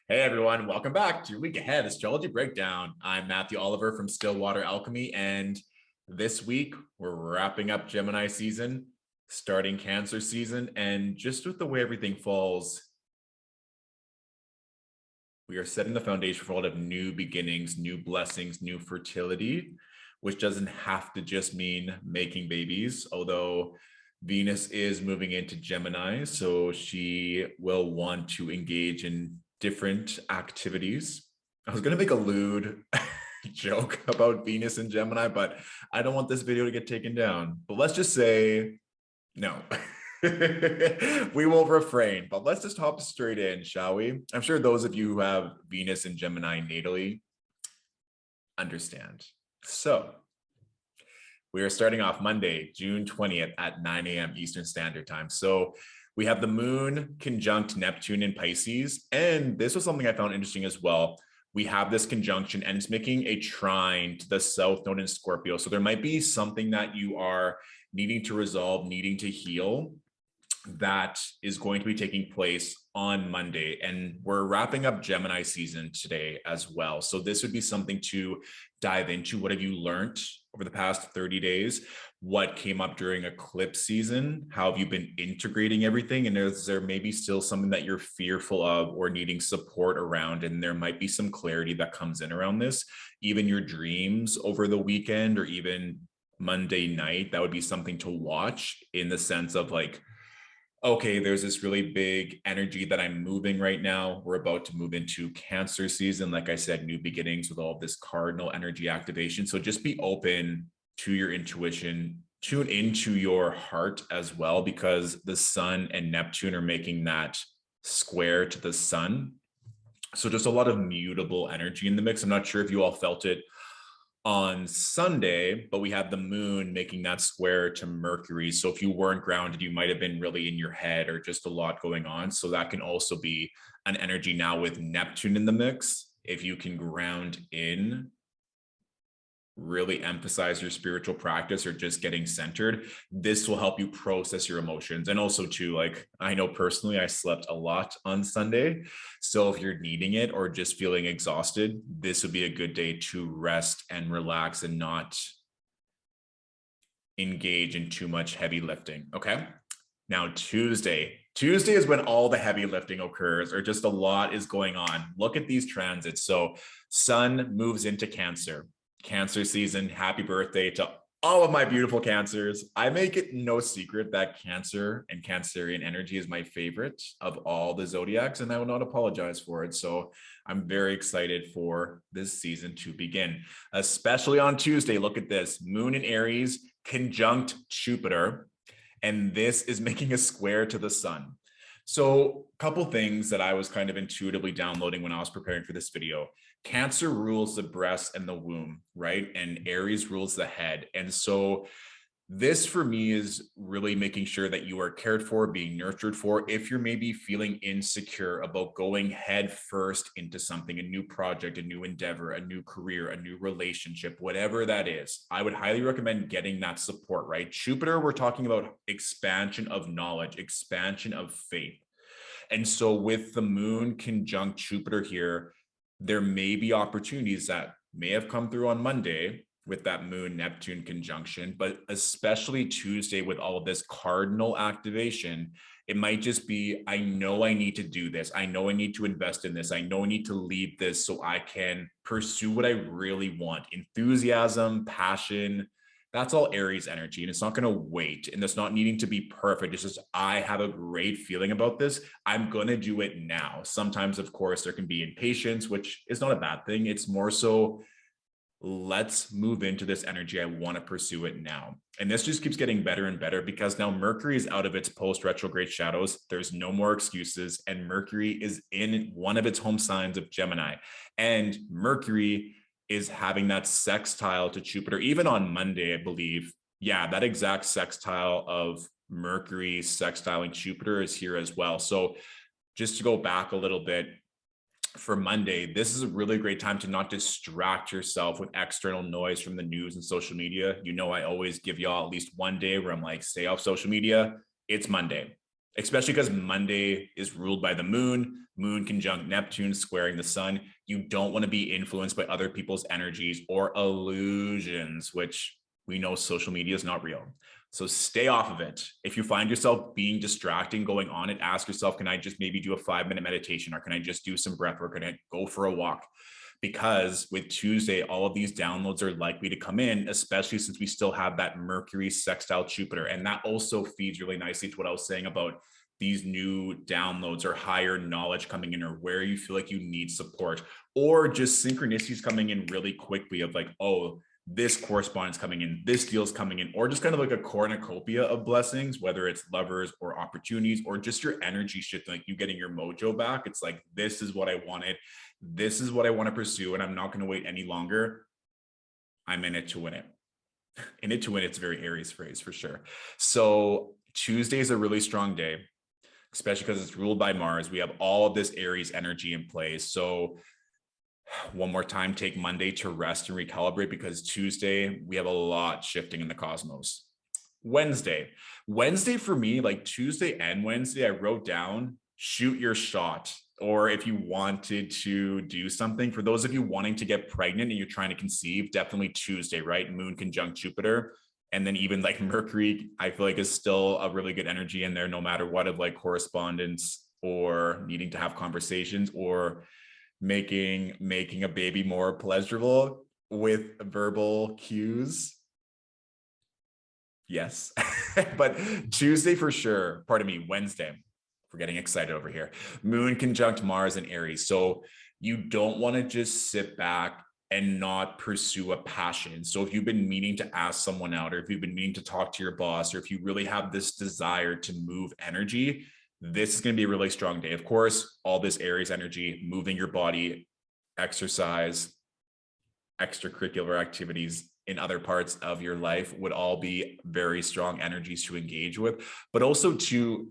Hey everyone, welcome back to your week ahead astrology breakdown. I'm Matthew Oliver from Stillwater Alchemy, and this week we're wrapping up Gemini season, starting Cancer season, and just with the way everything falls, we are setting the foundation for a lot of new beginnings, new blessings, new fertility, which doesn't have to just mean making babies, although Venus is moving into Gemini, so she will want to engage in different activities. I was going to make a lewd joke about Venus and Gemini, but I don't want this video to get taken down. But let's just say no. We will refrain, but let's just hop straight in, shall we? I'm sure those of you who have Venus and Gemini natally understand. So we are starting off Monday, June 20th at 9 a.m. Eastern Standard Time. So we have the moon conjunct Neptune in Pisces. And this was something I found interesting as well. We have this conjunction and it's making a trine to the south node in Scorpio. So there might be something that you are needing to resolve, needing to heal, that is going to be taking place on Monday. And we're wrapping up Gemini season today as well. So this would be something to dive into. What have you learned over the past 30 days? What came up during eclipse season? How have you been integrating everything? And is there maybe still something that you're fearful of or needing support around? And there might be some clarity that comes in around this. Even your dreams over the weekend or even Monday night, that would be something to watch in the sense of like, okay, there's this really big energy that I'm moving right now. We're about to move into Cancer season. Like I said, new beginnings with all of this cardinal energy activation. So just be open to your intuition, tune into your heart as well, because the sun and Neptune are making that square to the sun. So just a lot of mutable energy in the mix. I'm not sure if you all felt it on Sunday, but we have the moon making that square to Mercury. So if you weren't grounded, you might have been really in your head or just a lot going on. So that can also be an energy now with Neptune in the mix. If you can ground in, really emphasize your spiritual practice or just getting centered, this will help you process your emotions. And also too, like I know personally, I slept a lot on Sunday. So if you're needing it or just feeling exhausted, this would be a good day to rest and relax and not engage in too much heavy lifting. Okay. Now Tuesday is when all the heavy lifting occurs or just a lot is going on. Look at these transits. So sun moves into Cancer season. Happy birthday to all of my beautiful Cancers. I make it no secret that Cancer and Cancerian energy is my favorite of all the zodiacs, and I will not apologize for it. So I'm very excited for this season to begin, especially on Tuesday. Look at this, moon in Aries conjunct Jupiter, and this is making a square to the sun. So a couple things that I was kind of intuitively downloading when I was preparing for this video. Cancer rules the breast and the womb, right? And Aries rules the head. And so this for me is really making sure that you are cared for, being nurtured for. If you're maybe feeling insecure about going head first into something, a new project, a new endeavor, a new career, a new relationship, whatever that is, I would highly recommend getting that support, right? Jupiter, we're talking about expansion of knowledge, expansion of faith. And so with the moon conjunct Jupiter here, there may be opportunities that may have come through on Monday with that moon Neptune conjunction, but especially Tuesday with all of this cardinal activation, it might just be, I know I need to do this. I know I need to invest in this. I know I need to leave this so I can pursue what I really want. Enthusiasm, passion, that's all Aries energy, and it's not going to wait, and it's not needing to be perfect. It's just, I have a great feeling about this. I'm going to do it now. Sometimes, of course, there can be impatience, which is not a bad thing. It's more so, let's move into this energy. I want to pursue it now. And this just keeps getting better and better because now Mercury is out of its post-retrograde shadows. There's no more excuses. And Mercury is in one of its home signs of Gemini. And Mercury is having that sextile to Jupiter, even on Monday, I believe. Yeah, that exact sextile of Mercury sextiling Jupiter is here as well. So just to go back a little bit, for Monday, this is a really great time to not distract yourself with external noise from the news and social media. You know, I always give y'all at least one day where I'm like, stay off social media. It's Monday. especially because Monday is ruled by the moon, moon conjunct Neptune, squaring the sun. You don't want to be influenced by other people's energies or illusions, which we know social media is not real. So stay off of it. If you find yourself being distracting going on it, ask yourself, can I just maybe do a 5-minute meditation, or can I just do some breath work? Can I go for a walk? Because with Tuesday, all of these downloads are likely to come in, especially since we still have that Mercury sextile Jupiter. And that also feeds really nicely to what I was saying about these new downloads or higher knowledge coming in, or where you feel like you need support, or just synchronicities coming in really quickly of like, oh, this correspondence coming in, this deal's coming in, or just kind of like a cornucopia of blessings, whether it's lovers or opportunities, or just your energy shifting, like you getting your mojo back. It's like, this is what I wanted. This is what I want to pursue, and I'm not going to wait any longer. I'm in it to win it. In it to win, it's a very Aries phrase for sure. So Tuesday is a really strong day, especially because it's ruled by Mars. We have all of this Aries energy in place. So one more time, take Monday to rest and recalibrate, because Tuesday, we have a lot shifting in the cosmos. Wednesday for me, like Tuesday and Wednesday, I wrote down, shoot your shot. Or if you wanted to do something, for those of you wanting to get pregnant and you're trying to conceive, definitely Tuesday, right? Moon conjunct Jupiter. And then even like Mercury, I feel like is still a really good energy in there, no matter what, of like correspondence or needing to have conversations or making a baby more pleasurable with verbal cues. Yes. But Tuesday for sure, pardon me, Wednesday, we're getting excited over here. Moon conjunct Mars and Aries. So you don't want to just sit back and not pursue a passion. So if you've been meaning to ask someone out, or if you've been meaning to talk to your boss, or if you really have this desire to move energy, this is going to be a really strong day. Of course, all this Aries energy, moving your body, exercise, extracurricular activities in other parts of your life would all be very strong energies to engage with. But also to,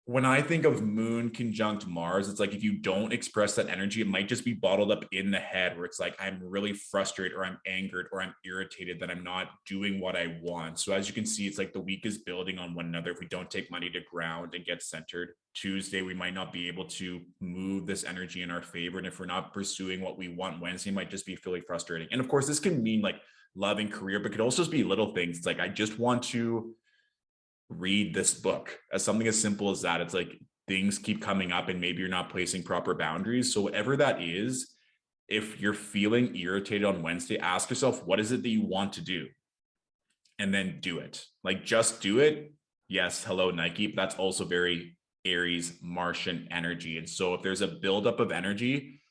when I think of moon conjunct Mars, it's like, if you don't express that energy, it might just be bottled up in the head, where it's like, I'm really frustrated, or I'm angered, or I'm irritated that I'm not doing what I want. So as you can see, it's like the week is building on one another. If we don't take money to ground and get centered, Tuesday, we might not be able to move this energy in our favor. And if we're not pursuing what we want, Wednesday might just be feeling frustrating. And of course, this can mean like love and career, but it could also just be little things. It's like, I just want to read this book, as something as simple as that. It's like things keep coming up and maybe you're not placing proper boundaries. So whatever that is, if you're feeling irritated on Wednesday, ask yourself, what is it that you want to do? And then do it. Like, just do it. Yes, hello Nike. But that's also very Aries Martian energy. And so if there's a buildup of energy,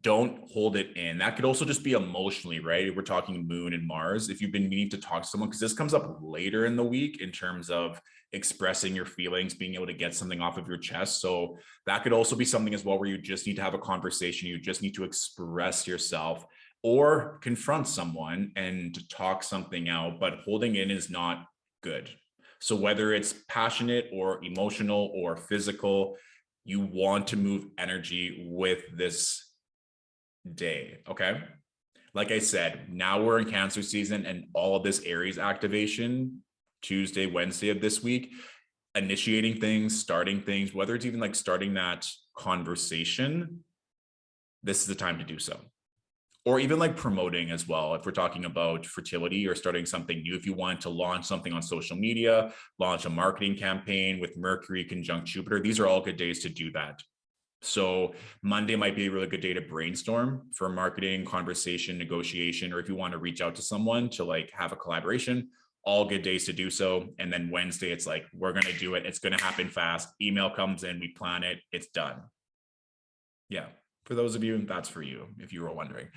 don't hold it in. That could also just be emotionally, right? We're talking moon and Mars. If you've been meaning to talk to someone, because this comes up later in the week in terms of expressing your feelings, being able to get something off of your chest. So that could also be something as well, where you just need to have a conversation. You just need to express yourself or confront someone and talk something out, but holding in is not good. So whether it's passionate or emotional or physical, you want to move energy with this day. Okay. Like I said, now we're in Cancer season, and all of this Aries activation, Tuesday, Wednesday of this week, initiating things, starting things, whether it's even like starting that conversation, this is the time to do so. Or even like promoting as well. If we're talking about fertility or starting something new, if you want to launch something on social media, launch a marketing campaign with Mercury conjunct Jupiter, these are all good days to do that. So Monday might be a really good day to brainstorm for marketing, conversation, negotiation, or if you want to reach out to someone to like have a collaboration, all good days to do so. And then Wednesday, it's like, we're going to do it. It's going to happen fast. Email comes in, we plan it, it's done. Yeah. For those of you, that's for you, if you were wondering.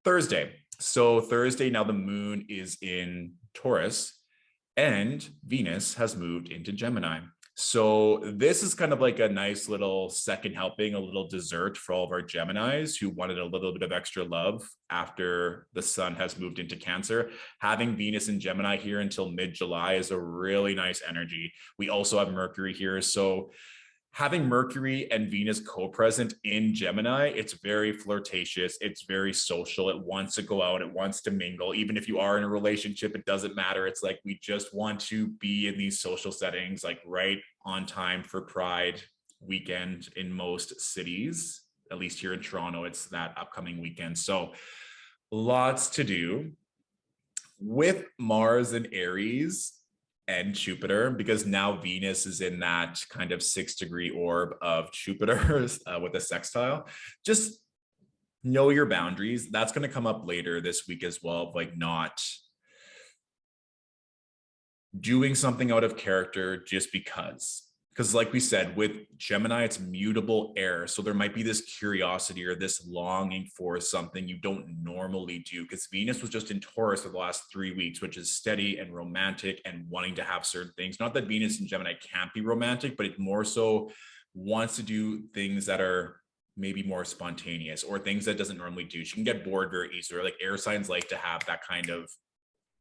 Thursday. So Thursday, now the moon is in Taurus and Venus has moved into Gemini. So this is kind of like a nice little second helping, a little dessert for all of our Geminis who wanted a little bit of extra love after the sun has moved into Cancer. Having Venus in Gemini here until mid-July is a really nice energy. We also have Mercury here. So having Mercury and Venus co-present in Gemini, it's very flirtatious. It's very social. It wants to go out. It wants to mingle. Even if you are in a relationship, it doesn't matter. It's like, we just want to be in these social settings, like right on time for Pride weekend in most cities. At least here in Toronto, it's that upcoming weekend. So lots to do with Mars and Aries and Jupiter, because now Venus is in that kind of 6-degree orb of Jupiter with a sextile. Just know your boundaries. That's going to come up later this week as well, like not doing something out of character just because. Because like we said, with Gemini, it's mutable air. So there might be this curiosity or this longing for something you don't normally do. Because Venus was just in Taurus for the last 3 weeks, which is steady and romantic and wanting to have certain things. Not that Venus and Gemini can't be romantic, but it more so wants to do things that are maybe more spontaneous or things that doesn't normally do. She can get bored very easily. Like air signs like to have that kind of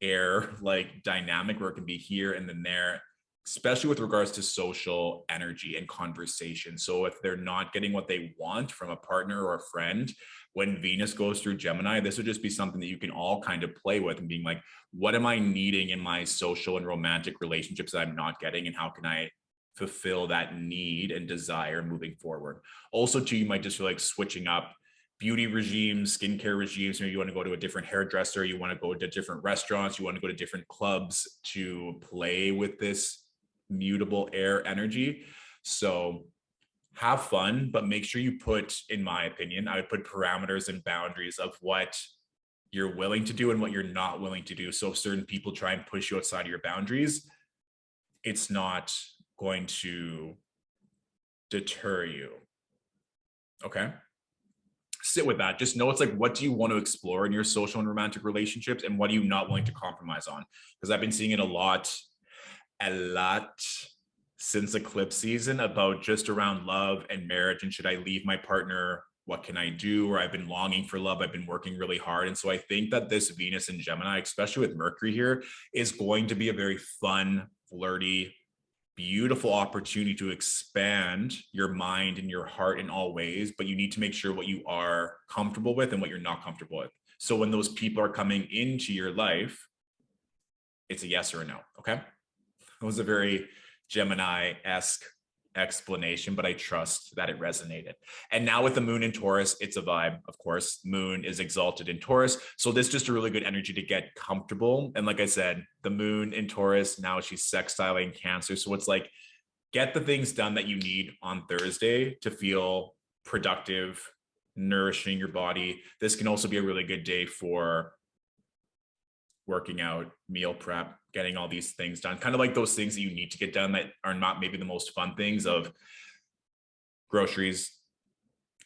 air like dynamic where it can be here and then there, especially with regards to social energy and conversation. So if they're not getting what they want from a partner or a friend, when Venus goes through Gemini, this would just be something that you can all kind of play with and being like, what am I needing in my social and romantic relationships that I'm not getting? And how can I fulfill that need and desire moving forward? Also, too, you might just feel like switching up beauty regimes, skincare regimes. Maybe you want to go to a different hairdresser, you want to go to different restaurants, you want to go to different clubs to play with this mutable air energy. So have fun, but make sure you put, in my opinion, I would put parameters and boundaries of what you're willing to do and what you're not willing to do. So if certain people try and push you outside of your boundaries, it's not going to deter you. Okay? Sit with that. Just know it's like, what do you want to explore in your social and romantic relationships, and what are you not willing to compromise on? Because I've been seeing it a lot since eclipse season about just around love and marriage, and should I leave my partner? What can I do? Or I've been longing for love. I've been working really hard. And so I think that this Venus in Gemini, especially with Mercury here, is going to be a very fun, flirty, beautiful opportunity to expand your mind and your heart in all ways. But you need to make sure what you are comfortable with and what you're not comfortable with. So when those people are coming into your life, it's a yes or a no. Okay. It was a very Gemini-esque explanation, but I trust that it resonated. And now with the moon in Taurus, it's a vibe. Of course, moon is exalted in Taurus. So this is just a really good energy to get comfortable. And like I said, the moon in Taurus, now she's sextiling Cancer. So it's like, get the things done that you need on Thursday to feel productive, nourishing your body. This can also be a really good day for working out, meal prep, getting all these things done, kind of like those things that you need to get done that are not maybe the most fun things, of groceries,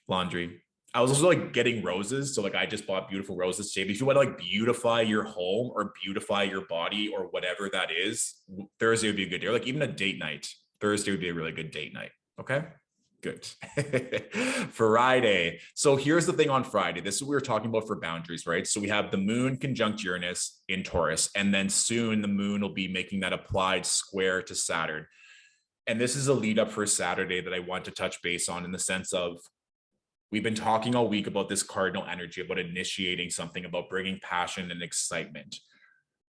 laundry. I was also like getting roses. So like I just bought beautiful roses today. But if you want to like beautify your home or beautify your body or whatever that is, Thursday would be a good day. Or like even a date night. Thursday would be a really good date night. Okay. Good. Friday. So here's the thing on Friday. This is what we were talking about for boundaries, right? So we have the moon conjunct Uranus in Taurus, and then soon the moon will be making that applied square to Saturn. And this is a lead up for Saturday that I want to touch base on, in the sense of, we've been talking all week about this cardinal energy, about initiating something, about bringing passion and excitement.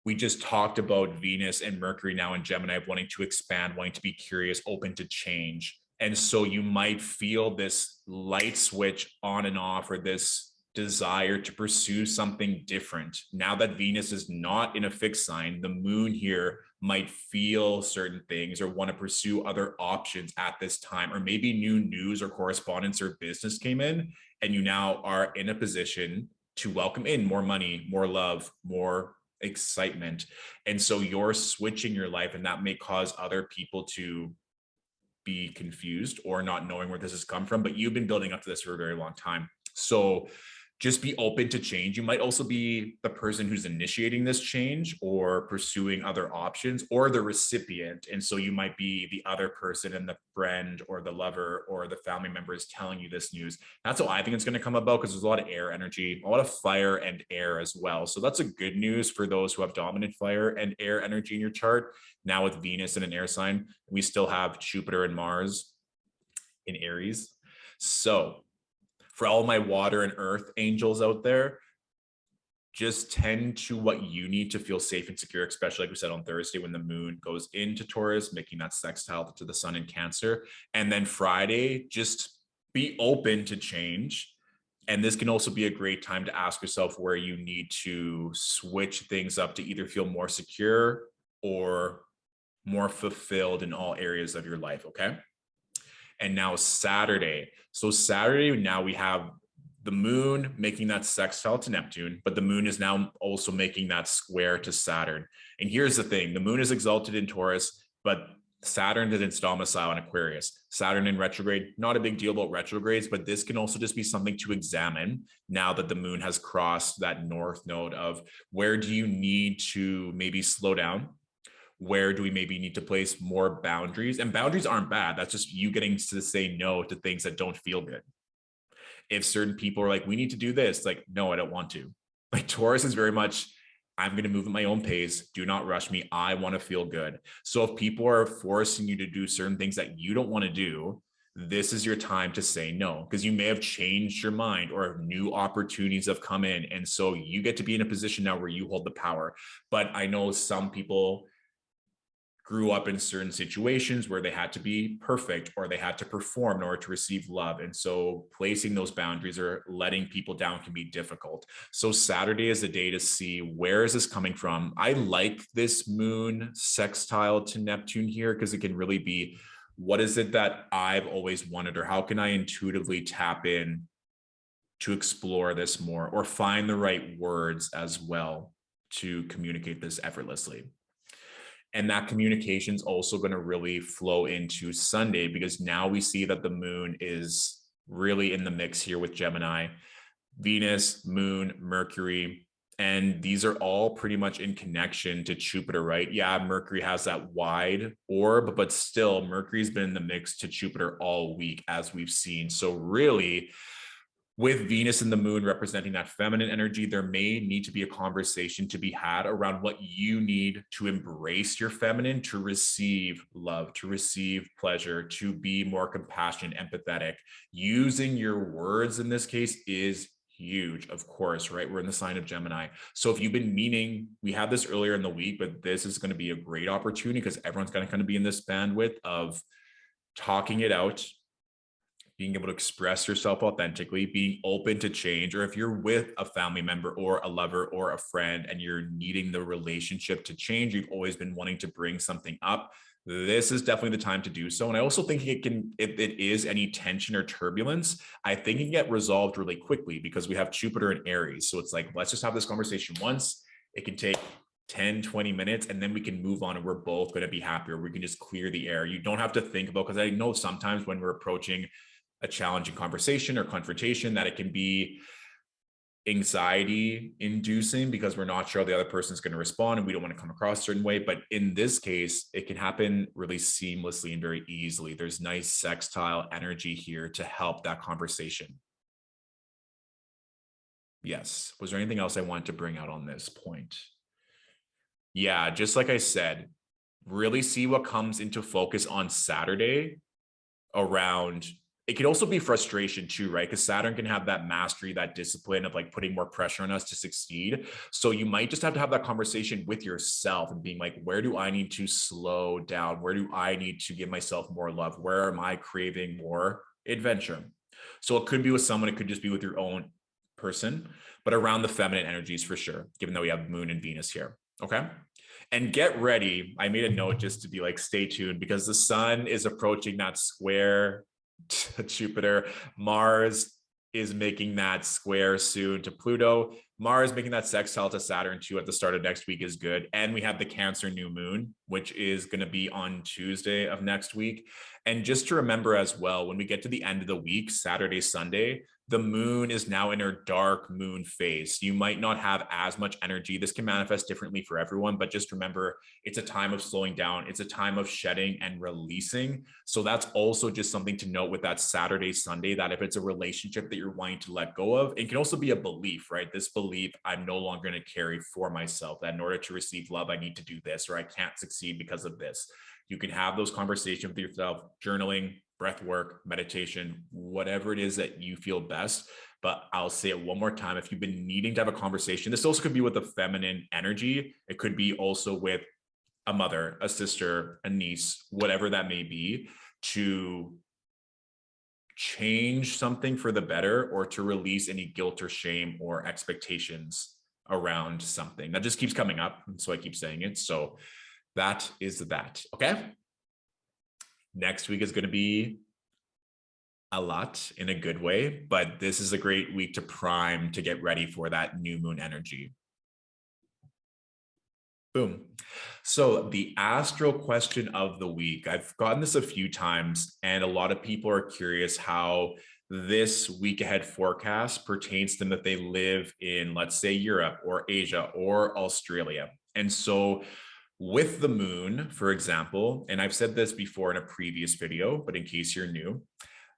We just talked about Venus and Mercury now in Gemini, wanting to expand, wanting to be curious, open to change. And so you might feel this light switch on and off, or this desire to pursue something different. Now that Venus is not in a fixed sign, the moon here might feel certain things or want to pursue other options at this time. Or maybe new news or correspondence or business came in, and you now are in a position to welcome in more money, more love, more excitement. And so you're switching your life, and that may cause other people to be confused or not knowing where this has come from, but you've been building up to this for a very long time. So just be open to change. You might also be the person who's initiating this change or pursuing other options, or the recipient. And so you might be the other person, and the friend or the lover or the family member is telling you this news. That's how I think it's going to come about, because there's a lot of air energy, a lot of fire and air as well. So that's a good news for those who have dominant fire and air energy in your chart. Now with Venus in an air sign, we still have Jupiter and Mars in Aries. So for all my water and earth angels out there, just tend to what you need to feel safe and secure, especially like we said on Thursday when the moon goes into Taurus, making that sextile to the sun in Cancer. And then Friday, just be open to change. And this can also be a great time to ask yourself where you need to switch things up to either feel more secure or more fulfilled in all areas of your life, okay? And now Saturday. So Saturday, now we have the moon making that sextile to Neptune, but the moon is now also making that square to Saturn. And here's the thing, the moon is exalted in Taurus, but Saturn is its domicile in Aquarius. Saturn in retrograde, not a big deal about retrogrades, but this can also just be something to examine now that the moon has crossed that north node of where do you need to maybe slow down? Where do we maybe need to place more boundaries? And boundaries aren't bad. That's just you getting to say no to things that don't feel good. If certain people are like, we need to do this, like, no, I don't want to. Like Taurus is very much, I'm going to move at my own pace. Do not rush me. I want to feel good. So if people are forcing you to do certain things that you don't want to do, this is your time to say no, because you may have changed your mind or new opportunities have come in. And so you get to be in a position now where you hold the power. But I know some people grew up in certain situations where they had to be perfect or they had to perform in order to receive love. And so placing those boundaries or letting people down can be difficult. So Saturday is a day to see where is this coming from. I like this moon sextile to Neptune here because it can really be, what is it that I've always wanted, or how can I intuitively tap in to explore this more or find the right words as well to communicate this effortlessly. And that communication is also going to really flow into Sunday because now we see that the moon is really in the mix here with Gemini, Venus, moon, Mercury, and these are all pretty much in connection to Jupiter, right? Yeah, Mercury has that wide orb, but still Mercury's been in the mix to Jupiter all week as we've seen. So really, with Venus and the moon representing that feminine energy, there may need to be a conversation to be had around what you need to embrace your feminine, to receive love, to receive pleasure, to be more compassionate, empathetic. Using your words in this case is huge, of course, right? We're in the sign of Gemini. So if you've been meaning, we had this earlier in the week, but this is going to be a great opportunity because everyone's going to kind of be in this bandwidth of talking it out, being able to express yourself authentically, being open to change, or if you're with a family member or a lover or a friend and you're needing the relationship to change, you've always been wanting to bring something up, this is definitely the time to do so. And I also think it can, if it is any tension or turbulence, I think it can get resolved really quickly because we have Jupiter in Aries. So it's like, let's just have this conversation once. It can take 10, 20 minutes, and then we can move on and we're both going to be happier. We can just clear the air. You don't have to think about, because I know sometimes when we're approaching a challenging conversation or confrontation that it can be anxiety inducing because we're not sure how the other person is going to respond and we don't want to come across a certain way. But in this case, it can happen really seamlessly and very easily. There's nice sextile energy here to help that conversation. Yes. Was there anything else I wanted to bring out on this point? Yeah, just like I said, really see what comes into focus on Saturday around. It could also be frustration too, right? Because Saturn can have that mastery, that discipline of like putting more pressure on us to succeed. So you might just have to have that conversation with yourself and being like, where do I need to slow down? Where do I need to give myself more love? Where am I craving more adventure? So it could be with someone, it could just be with your own person, but around the feminine energies for sure, given that we have Moon and Venus here. Okay. And get ready. I made a note just to be like, stay tuned because the sun is approaching that square to Jupiter. Mars is making that square soon to Pluto. Mars making that sextile to Saturn too at the start of next week is good. And we have the Cancer new moon, which is going to be on Tuesday of next week. And just to remember as well, when we get to the end of the week, Saturday, Sunday, the moon is now in her dark moon phase. You might not have as much energy. This can manifest differently for everyone, but just remember, it's a time of slowing down. It's a time of shedding and releasing. So that's also just something to note with that Saturday, Sunday, that if it's a relationship that you're wanting to let go of, it can also be a belief, right? This belief I'm no longer going to carry for myself, that in order to receive love, I need to do this, or I can't succeed because of this. You can have those conversations with yourself, journaling, breath work, meditation, whatever it is that you feel best. But I'll say it one more time. If you've been needing to have a conversation, this also could be with the feminine energy. It could be also with a mother, a sister, a niece, whatever that may be, to change something for the better or to release any guilt or shame or expectations around something. That just keeps coming up. And so I keep saying it. So that is that. Okay. Next week is going to be a lot in a good way, but this is a great week to prime to get ready for that new moon energy. Boom. So the Astro question of the week, I've gotten this a few times, and a lot of people are curious how this week ahead forecast pertains to them if they live in, let's say, Europe or Asia or Australia. And so with the moon, for example, and I've said this before in a previous video, but in case you're new,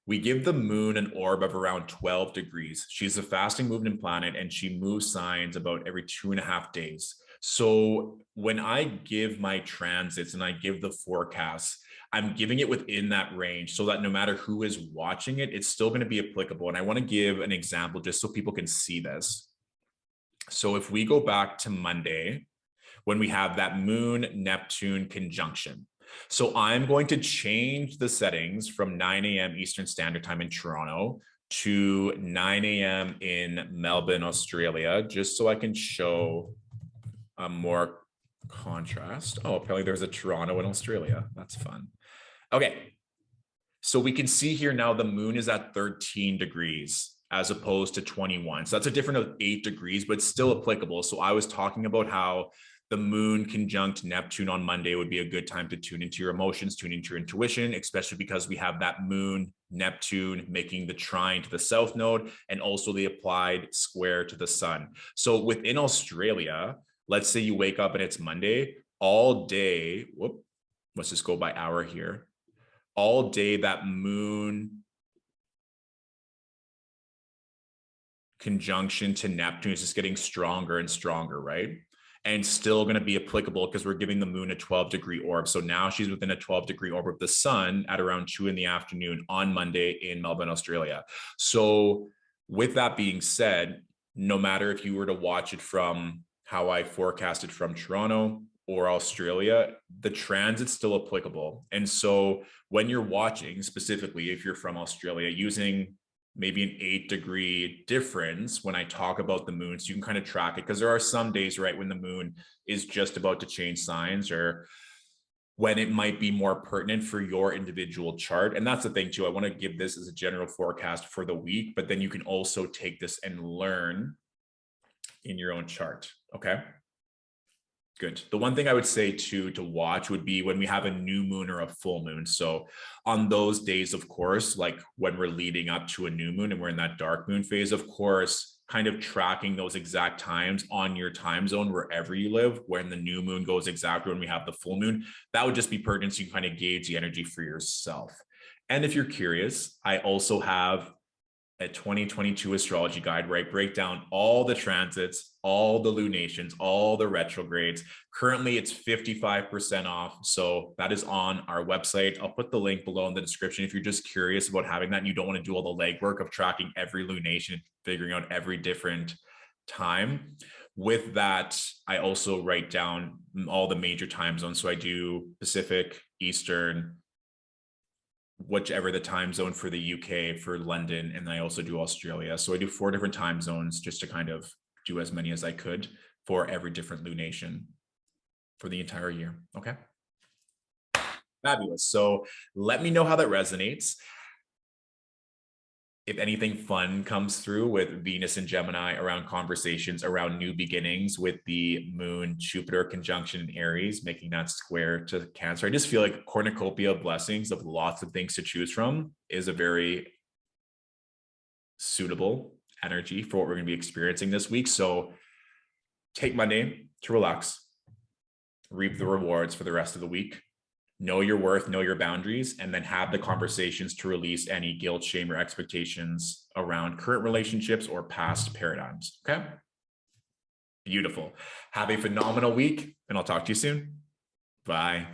we give the moon an orb of around 12 degrees. She's a fasting moving planet, and she moves signs about every 2.5 days. So when I give my transits and I give the forecast, I'm giving it within that range so that no matter who is watching it, it's still going to be applicable. And I want to give an example just so people can see this. So if we go back to Monday, when we have that Moon-Neptune conjunction, so I'm going to change the settings from 9 a.m. Eastern Standard Time in Toronto to 9 a.m. in Melbourne, Australia, just so I can show more contrast. Oh, apparently there's a Toronto in Australia. That's fun. Okay. So we can see here now the moon is at 13 degrees as opposed to 21. So that's a difference of 8 degrees, but still applicable. So I was talking about how the moon conjunct Neptune on Monday would be a good time to tune into your emotions, tune into your intuition, especially because we have that moon, Neptune making the trine to the south node and also the applied square to the sun. So within Australia, let's say you wake up and it's Monday, all day, let's just go by hour here. All day, that moon conjunction to Neptune is just getting stronger and stronger, right? And still going to be applicable because we're giving the moon a 12-degree orb. So now she's within a 12-degree orb of the sun at around 2 in the afternoon on Monday in Melbourne, Australia. So with that being said, no matter if you were to watch it from how I forecasted from Toronto or Australia, the transit's still applicable. And so when you're watching, specifically if you're from Australia, using maybe an 8-degree difference when I talk about the moon, so you can kind of track it, because there are some days, right, when the moon is just about to change signs or when it might be more pertinent for your individual chart. And that's the thing too. I want to give this as a general forecast for the week, but then you can also take this and learn in your own chart. Okay. Good. The one thing I would say to watch would be when we have a new moon or a full moon. So on those days, of course, like when we're leading up to a new moon and we're in that dark moon phase, of course, kind of tracking those exact times on your time zone, wherever you live, when the new moon goes exactly when we have the full moon, that would just be pertinent. So you can kind of gauge the energy for yourself. And if you're curious, I also have a 2022 astrology guide where I break down all the transits, all the lunations, all the retrogrades. Currently, it's 55% off. So that is on our website. I'll put the link below in the description if you're just curious about having that and you don't want to do all the legwork of tracking every lunation, figuring out every different time. With that, I also write down all the major time zones. So I do Pacific, Eastern, whichever the time zone for the UK, for London, and I also do Australia. So I do 4 different time zones just to kind of do as many as I could for every different lunation for the entire year. Okay. Fabulous. So let me know how that resonates. If anything fun comes through with Venus and Gemini around conversations around new beginnings with the moon Jupiter conjunction in Aries, making that square to Cancer. I just feel like cornucopia of blessings of lots of things to choose from is a very suitable energy for what we're going to be experiencing this week. So take Monday to relax, reap the rewards for the rest of the week. Know your worth, know your boundaries, and then have the conversations to release any guilt, shame, or expectations around current relationships or past paradigms. Okay? Beautiful. Have a phenomenal week, and I'll talk to you soon. Bye.